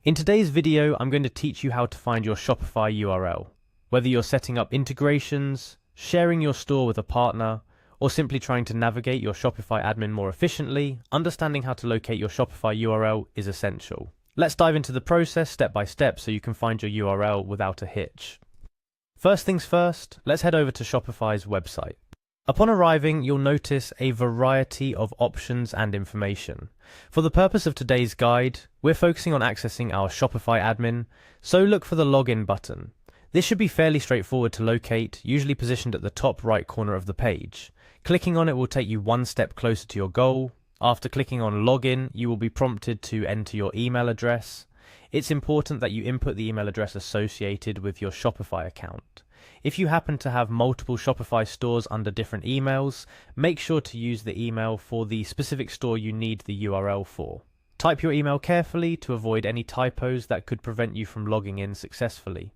In today's video, I'm going to teach you how to find your Shopify URL. Whether you're setting up integrations, sharing your store with a partner, or simply trying to navigate your Shopify admin more efficiently, understanding how to locate your Shopify URL is essential. Let's dive into the process step by step so you can find your URL without a hitch. First things first, let's head over to Shopify's website. Upon arriving, you'll notice a variety of options and information. For the purpose of today's guide, we're focusing on accessing our Shopify admin, so look for the login button. This should be fairly straightforward to locate, usually positioned at the top right corner of the page. Clicking on it will take you one step closer to your goal. After clicking on login, you will be prompted to enter your email address. It's important that you input the email address associated with your Shopify account. If you happen to have multiple Shopify stores under different emails, make sure to use the email for the specific store you need the URL for. Type your email carefully to avoid any typos that could prevent you from logging in successfully.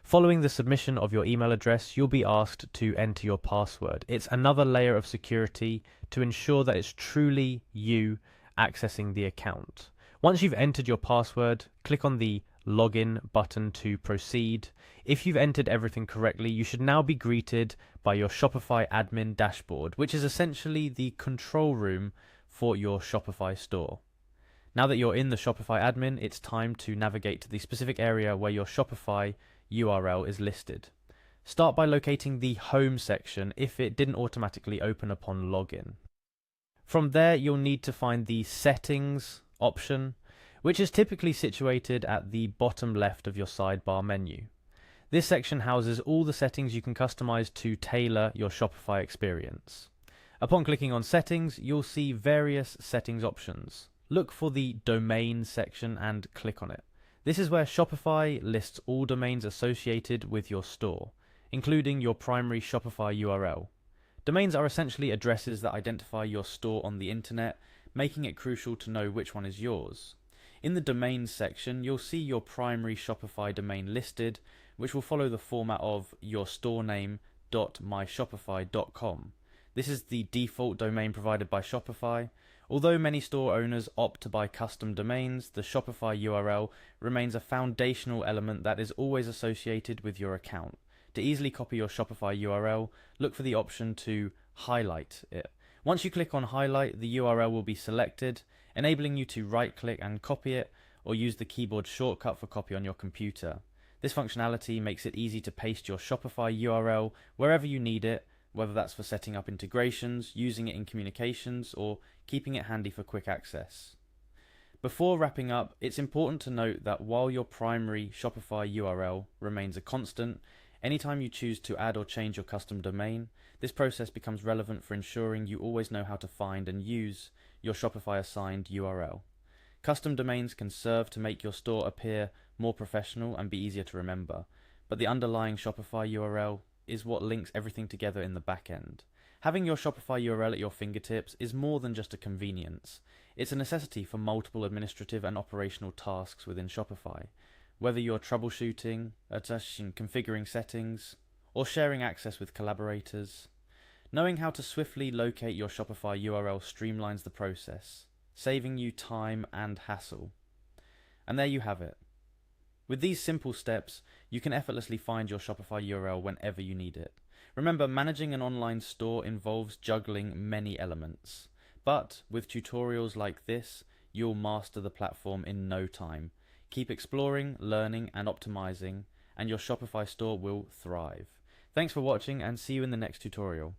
Following the submission of your email address, you'll be asked to enter your password. It's another layer of security to ensure that it's truly you accessing the account. Once you've entered your password, click on the login button to proceed. If you've entered everything correctly, you should now be greeted by your Shopify admin dashboard, which is essentially the control room for your Shopify store. Now that you're in the Shopify admin, it's time to navigate to the specific area where your Shopify URL is listed. Start by locating the home section if it didn't automatically open upon login. From there, you'll need to find the settings option, which is typically situated at the bottom left of your sidebar menu. This section houses all the settings you can customize to tailor your Shopify experience. Upon clicking on settings, you'll see various settings options. Look for the domain section and click on it. This is where Shopify lists all domains associated with your store, including your primary Shopify URL. Domains are essentially addresses that identify your store on the internet, making it crucial to know which one is yours. In the domains section, you'll see your primary Shopify domain listed, which will follow the format of your store name.myshopify.com. This is the default domain provided by Shopify. Although many store owners opt to buy custom domains, the Shopify URL remains a foundational element that is always associated with your account. To easily copy your Shopify URL, look for the option to highlight it. Once you click on highlight, the URL will be selected, enabling you to right-click and copy it, or use the keyboard shortcut for copy on your computer. This functionality makes it easy to paste your Shopify URL wherever you need it, whether that's for setting up integrations, using it in communications, or keeping it handy for quick access. Before wrapping up, it's important to note that while your primary Shopify URL remains a constant, anytime you choose to add or change your custom domain, this process becomes relevant for ensuring you always know how to find and use your Shopify assigned URL. Custom domains can serve to make your store appear more professional and be easier to remember, but the underlying Shopify URL is what links everything together in the back end. Having your Shopify URL at your fingertips is more than just a convenience. It's a necessity for multiple administrative and operational tasks within Shopify. Whether you're troubleshooting, configuring settings, or sharing access with collaborators, knowing how to swiftly locate your Shopify URL streamlines the process, saving you time and hassle. And there you have it. With these simple steps, you can effortlessly find your Shopify URL whenever you need it. Remember, managing an online store involves juggling many elements, but with tutorials like this, you'll master the platform in no time. Keep exploring, learning, and optimizing, and your Shopify store will thrive. Thanks for watching, and see you in the next tutorial.